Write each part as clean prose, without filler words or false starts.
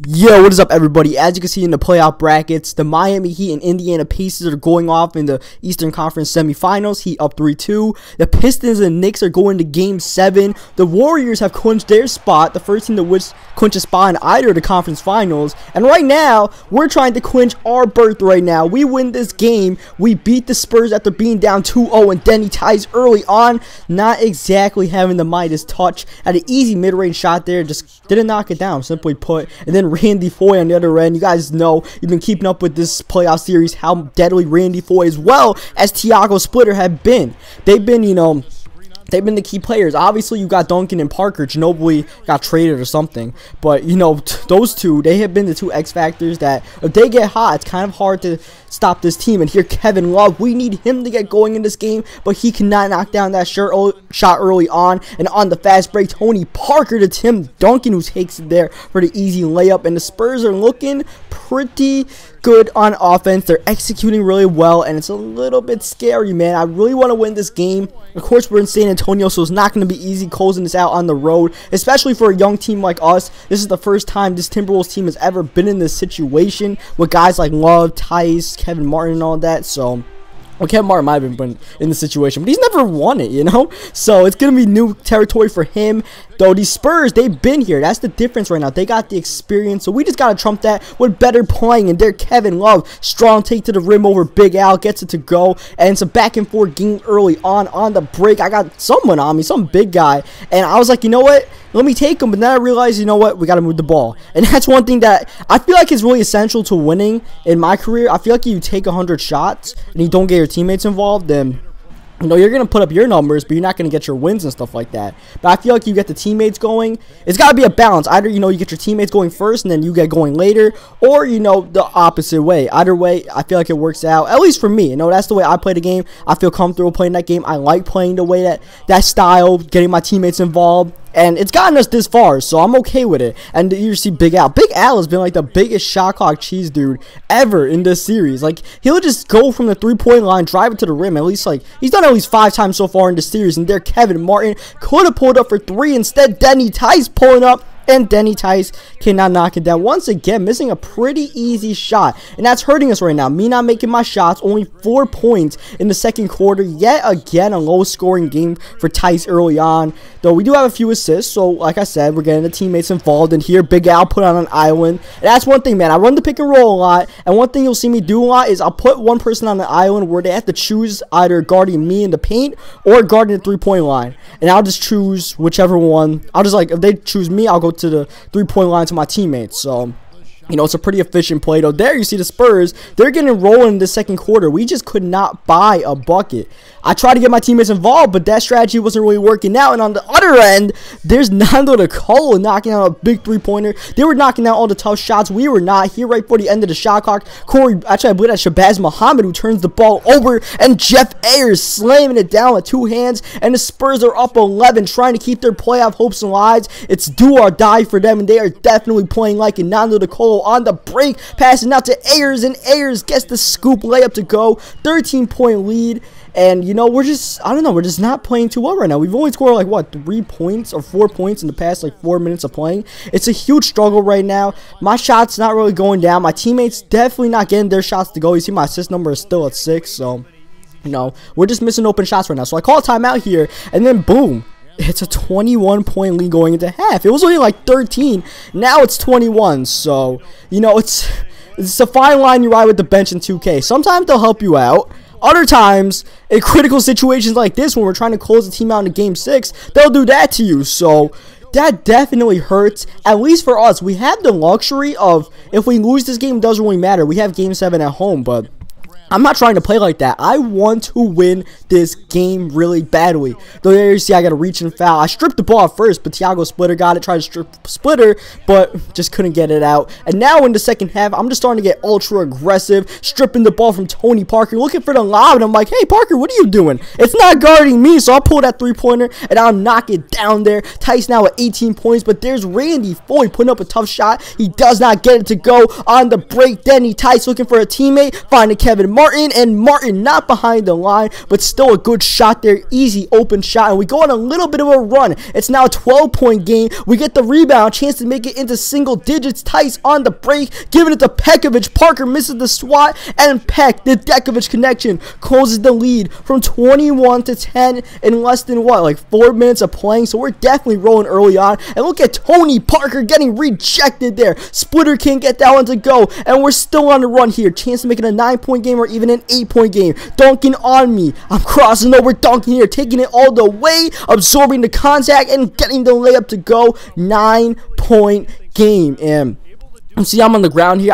Yo, what is up, everybody? As you can see in the playoff brackets, the Miami Heat and Indiana Pacers are going off in the Eastern Conference Semifinals. Heat up 3-2. The Pistons and Knicks are going to Game 7. The Warriors have clinched their spot, the first team to clinch a spot in either of the conference finals. And right now, we're trying to clinch our berth right now. We win this game. We beat the Spurs after being down 2-0, and Denny ties early on, not exactly having the Midas touch. Had an easy mid-range shot there, just didn't knock it down, simply put. And then Randy Foye on the other end. You guys know, you've been keeping up with this playoff series, how deadly Randy Foye as well as Tiago Splitter have been. They've been, they've been the key players. Obviously, you got Duncan and Parker. Ginobili got traded or something. But, those two, they have been the two X factors that if they get hot, it's kind of hard to stop this team. And here, Kevin Love, we need him to get going in this game, but he cannot knock down that shot early on. And on the fast break, Tony Parker to Tim Duncan, who takes it there for the easy layup. And the Spurs are looking pretty good on offense. They're executing really well, and it's a little bit scary, man. I really want to win this game. Of course, we're in San Antonio, so it's not going to be easy closing this out on the road, especially for a young team like us. This is the first time this Timberwolves team has ever been in this situation with guys like Love, Tice, Kevin Martin, and all that. So, well, Kevin Martin might have been in the situation, but he's never won it, So it's going to be new territory for him. Though these Spurs, they've been here. That's the difference right now. They got the experience, so we just got to trump that with better playing. And there, Kevin Love, strong take to the rim over Big Al, gets it to go. And it's a back-and-forth game early on the break. I got someone on me, some big guy. And I was like, you know what? Let me take him. But then I realized, you know what? We got to move the ball. And that's one thing that I feel like is really essential to winning in my career. I feel like if you take 100 shots and you don't get your teammates involved, then you're going to put up your numbers, but you're not going to get your wins and stuff like that. But I feel like you get the teammates going. It's got to be a balance. Either, you get your teammates going first and then you get going later, or, the opposite way. Either way, I feel like it works out, at least for me. That's the way I play the game. I feel comfortable playing that game. I like playing the way that style, getting my teammates involved. And it's gotten us this far, so I'm okay with it. And you see Big Al. Big Al has been like the biggest shot clock cheese dude ever in this series. Like, he'll just go from the three-point line, drive it to the rim. At least, he's done at least 5 times so far in this series. And there, Kevin Martin could have pulled up for 3. Instead, Denny Tice pulling up. And Denny Tice cannot knock it down. Once again, missing a pretty easy shot. And that's hurting us right now. Me not making my shots. Only 4 points in the second quarter. Yet again, a low-scoring game for Tice early on. Though we do have a few assists. So, like I said, we're getting the teammates involved. And here, Big Al put on an island. And that's one thing, man. I run the pick and roll a lot. And one thing you'll see me do a lot is I'll put one person on the island where they have to choose either guarding me in the paint or guarding the three-point line. And I'll just choose whichever one. I'll just, if they choose me, I'll go to the three-point line to my teammates. So, it's a pretty efficient play. Though there you see the Spurs, they're getting rolling in the second quarter. We just could not buy a bucket. I tried to get my teammates involved, but that strategy wasn't really working out. And on the other end, there's Nando DeColo knocking out a big three-pointer. They were knocking out all the tough shots. We were not. Here right before the end of the shot clock, I believe that's Shabazz Muhammad who turns the ball over, and Jeff Ayers slamming it down with 2 hands. And the Spurs are up 11, trying to keep their playoff hopes alive. It's do or die for them, and they are definitely playing like it. Nando DeColo on the break, passing out to Ayers, and Ayers gets the scoop layup to go. 13-point lead. And, we're just, I don't know, we're just not playing too well right now. We've only scored, 3 points or 4 points in the past, 4 minutes of playing. It's a huge struggle right now. My shot's not really going down. My teammates definitely not getting their shots to go. You see my assist number is still at 6, so, we're just missing open shots right now. So I call a timeout here, and then boom. It's a 21-point lead going into half. It was only 13. Now it's 21. So, it's a fine line you ride with the bench in 2K. Sometimes they'll help you out. Other times, in critical situations like this, when we're trying to close the team out in Game 6, they'll do that to you. So, that definitely hurts. At least for us, we have the luxury of, if we lose this game, it doesn't really matter. We have Game 7 at home, but I'm not trying to play like that. I want to win this game really badly. Though there you see I got to reach and foul. I stripped the ball at first, but Tiago Splitter got it. Tried to strip Splitter, but just couldn't get it out. And now in the second half, I'm just starting to get ultra aggressive, stripping the ball from Tony Parker, looking for the lob. And I'm like, hey, Parker, what are you doing? It's not guarding me. So I'll pull that three-pointer, and I'll knock it down there. Tice now at 18 points, but there's Randy Foye putting up a tough shot. He does not get it to go on the break. Denny Tice looking for a teammate, finding Kevin Martin, and Martin not behind the line, but still a good shot there. Easy open shot, and we go on a little bit of a run. It's now a 12-point game. We get the rebound, chance to make it into single digits. Tice on the break, giving it to Pekovic. Parker misses the swat, and Peck, the Dekovic connection, closes the lead from 21 to 10 in less than what, like 4 minutes of playing. So we're definitely rolling early on. And look at Tony Parker getting rejected there. Splitter can't get that one to go, and we're still on the run here. Chance to make it a 9-point game or even an 8-point game. Dunking on me. I'm crossing over, dunking here, taking it all the way, absorbing the contact and getting the layup to go. 9-point game. And see, I'm on the ground here.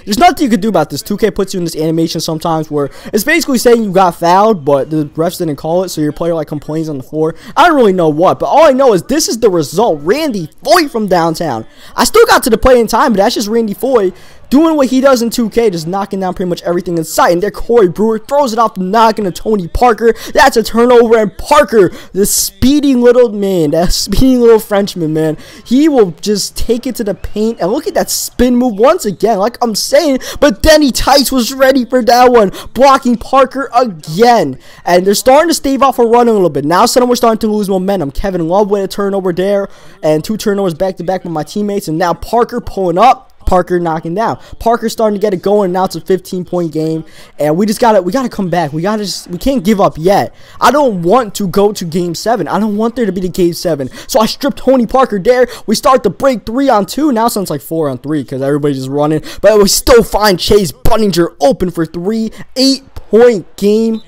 There's nothing you can do about this. 2K puts you in this animation sometimes where it's basically saying you got fouled, but the refs didn't call it, so your player like complains on the floor. I don't really know what, but all I know is this is the result. Randy Foy from downtown. I still got to the play in time, but that's just Randy Foy doing what he does in 2K, just knocking down pretty much everything in sight. And there, Corey Brewer throws it off the knock into Tony Parker. That's a turnover, and Parker, the speedy little man, that speedy little Frenchman, man, he will just take it to the paint. And look at that spin move once again, like I'm saying. But Denny Tice was ready for that one, blocking Parker again. And they're starting to stave off a run a little bit. Now suddenly we're starting to lose momentum. Kevin Love with a turnover there, and 2 turnovers back to back with my teammates. And now Parker pulling up. Parker knocking down. Parker starting to get it going. Now it's a 15-point game, and we gotta come back. We can't give up yet. I don't want to go to game 7. I don't want there to be the game 7. So I stripped Tony Parker there. We start to break 3-on-2. Now it sounds like 4-on-3 because everybody's just running. But we still find Chase Bunninger open for 3. 8-point game.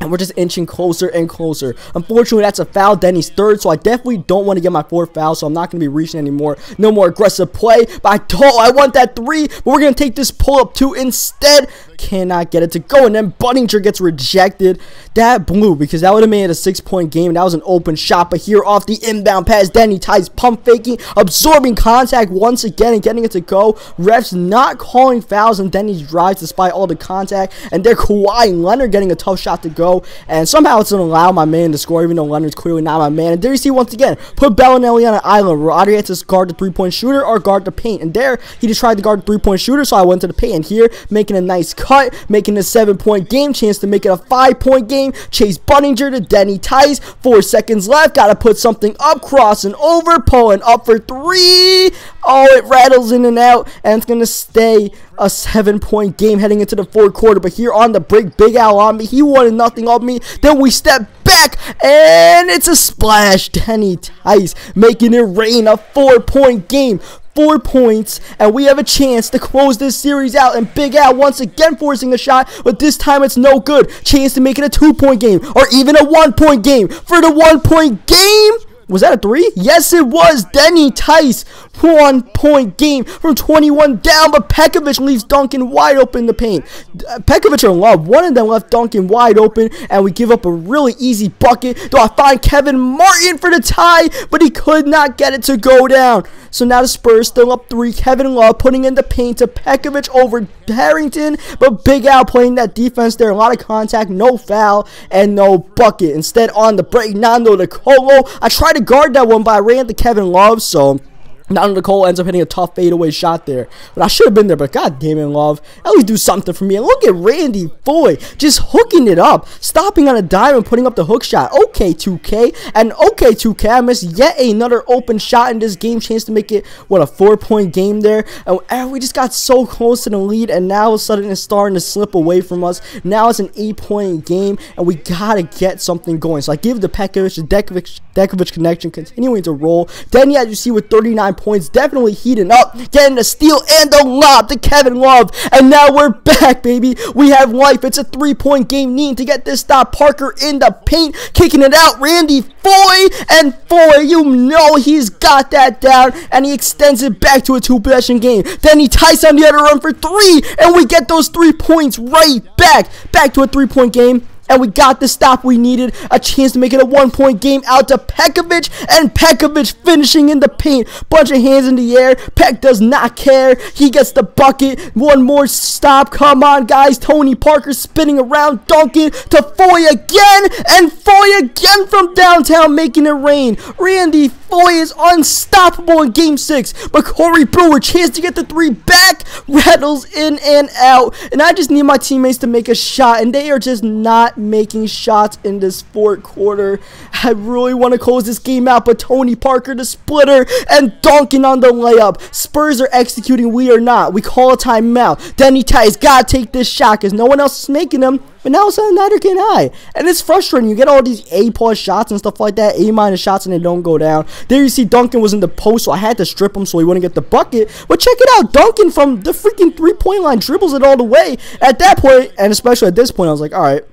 And we're just inching closer and closer. Unfortunately, that's a foul. Denny's third, so I definitely don't want to get my 4th foul, so I'm not going to be reaching anymore. No more aggressive play. But I want that 3, but we're going to take this pull-up 2 instead. Cannot get it to go, and then Bunninger gets rejected. That blew, because that would have made it a 6-point game. That was an open shot, but here off the inbound pass, Denny Tice pump faking, absorbing contact once again and getting it to go. Refs not calling fouls, and Denny drives despite all the contact. And there, Kawhi Leonard getting a tough shot to go, and somehow it's going to allow my man to score, even though Leonard's clearly not my man. And there you see once again, put Bellinelli on an island. Rodri had to guard the 3-point shooter or guard the paint, and there he just tried to guard the 3-point shooter, so I went to the paint. And here, making a nice cut, making a 7-point game, chance to make it a 5-point game. Chase Bunninger to Denny Tice, 4 seconds left, gotta put something up, crossing over, pulling up for 3. Oh, it rattles in and out, and it's gonna stay a 7-point game heading into the 4th quarter. But here on the break, Big Al on me, he wanted nothing of me. Then we step back, and it's a splash. Denny Tice making it rain, a 4-point game. 4 points, and we have a chance to close this series out. And Big Al once again forcing a shot, but this time it's no good. Chance to make it a 2-point game or even a 1-point game. For the 1-point game, was that a 3? Yes, it was. Denny Tice, 1-point game from 21 down, but Pekovic leaves Duncan wide open in the paint. Pekovic or Love, one of them left Duncan wide open, and we give up a really easy bucket. Do I find Kevin Martin for the tie, but he could not get it to go down. So now the Spurs still up 3. Kevin Love putting in the paint to Pekovic over Harrington, but Big Al playing that defense there. A lot of contact, no foul, and no bucket. Instead, on the break, Nando Nicolo. I tried to guard that one, but I ran to Kevin Love, so Nando Nicolo ends up hitting a tough fadeaway shot there. But I should have been there, but god damn it, Love. At least do something for me. And look at Randy Foy just hooking it up, stopping on a dime and putting up the hook shot. Okay, 2K. And okay, 2K, I missed yet another open shot in this game. Chance to make it, what, a 4-point game there. And we just got so close to the lead, and now all of a sudden it's starting to slip away from us. Now it's an 8-point game, and we gotta get something going. So I give the Pekovic, the Dekovic connection continuing to roll. Then, as you see, with 39 points, definitely heating up, getting the steal and the lob to Kevin Love, and now we're back, baby. We have life. It's a 3-point game, needing to get this stop. Parker in the paint, kicking it out. Randy Foy, and Foy, you know he's got that down, and he extends it back to a 2-possession game. Then he ties on the other run for 3, and we get those 3 points right back to a 3-point game. and we got the stop we needed. A chance to make it a 1-point game out to Pekovic, and Pekovic finishing in the paint. Bunch of hands in the air. Peck does not care. He gets the bucket. One more stop. Come on, guys. Tony Parker spinning around, dunking to Foy again, and Foy again from downtown, making it rain. Randy Foy is unstoppable in Game 6, but Corey Brewer, chance to get the 3 back, rattles in and out, and I just need my teammates to make a shot, and they are just not making shots in this fourth quarter. I really want to close this game out, but Tony Parker, the splitter, and dunking on the layup. Spurs are executing, we are not. We call a timeout. Denny Tice got to take this shot because no one else is making them. But now it's neither can I. And it's frustrating. You get all these A+ shots and stuff like that, A- shots, and they don't go down. There you see Duncan was in the post, so I had to strip him so he wouldn't get the bucket. But check it out. Duncan from the freaking 3-point line dribbles it all the way. At that point, and especially at this point, I was like, all right,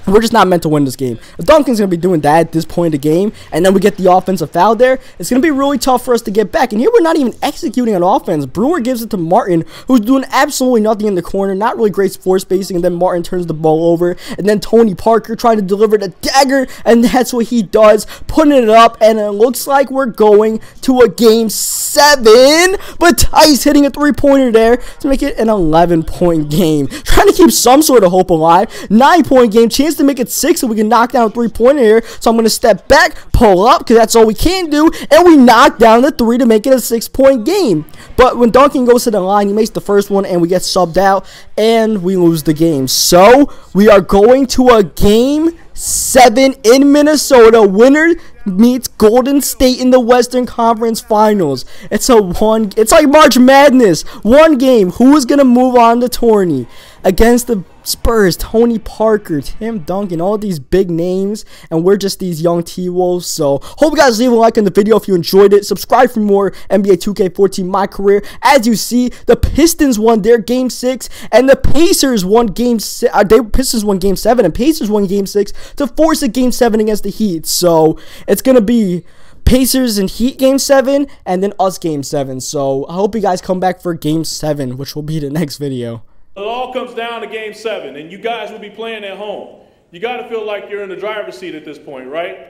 we're just not meant to win this game. If Duncan's going to be doing that at this point in the game, and then we get the offensive foul there, it's going to be really tough for us to get back. And here we're not even executing on offense. Brewer gives it to Martin, who's doing absolutely nothing in the corner. Not really great floor spacing, and then Martin turns the ball over. And then Tony Parker trying to deliver the dagger, and that's what he does, putting it up. And it looks like we're going to a Game 7. But Tice hitting a 3-pointer there to make it an 11-point game. Trying to keep some sort of hope alive. 9-point game. Chance to make it 6 so we can knock down a 3-pointer here. So I'm going to step back, pull up, because that's all we can do, and we knock down the 3 to make it a 6-point game. But when Duncan goes to the line, he makes the first one, and we get subbed out, and we lose the game. So we are going to a Game 7 in Minnesota. Winner meets Golden State in the Western Conference Finals. It's like March Madness. One game. Who is going to move on to tourney? Against the Spurs, Tony Parker, Tim Duncan, all these big names, and we're just these young T-Wolves. So, hope you guys leave a like on the video if you enjoyed it. Subscribe for more NBA 2K14 My Career. As you see, the Pistons won their Game 6, and the Pacers won Game 7, and Pacers won Game 6 to force a Game 7 against the Heat. So, it's going to be Pacers and Heat Game 7, and then us Game 7. So, I hope you guys come back for Game 7, which will be the next video. It all comes down to Game 7, and you guys will be playing at home. You got to feel like you're in the driver's seat at this point, right?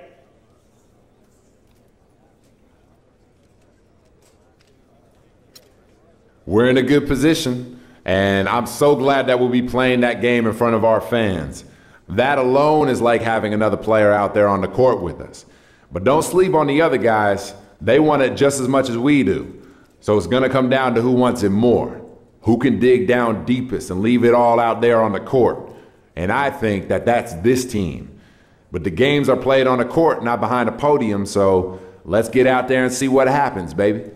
We're in a good position, and I'm so glad that we'll be playing that game in front of our fans. That alone is like having another player out there on the court with us. But don't sleep on the other guys. They want it just as much as we do. So it's going to come down to who wants it more. Who can dig down deepest and leave it all out there on the court? And I think that that's this team. But the games are played on the court, not behind a podium, so let's get out there and see what happens, baby.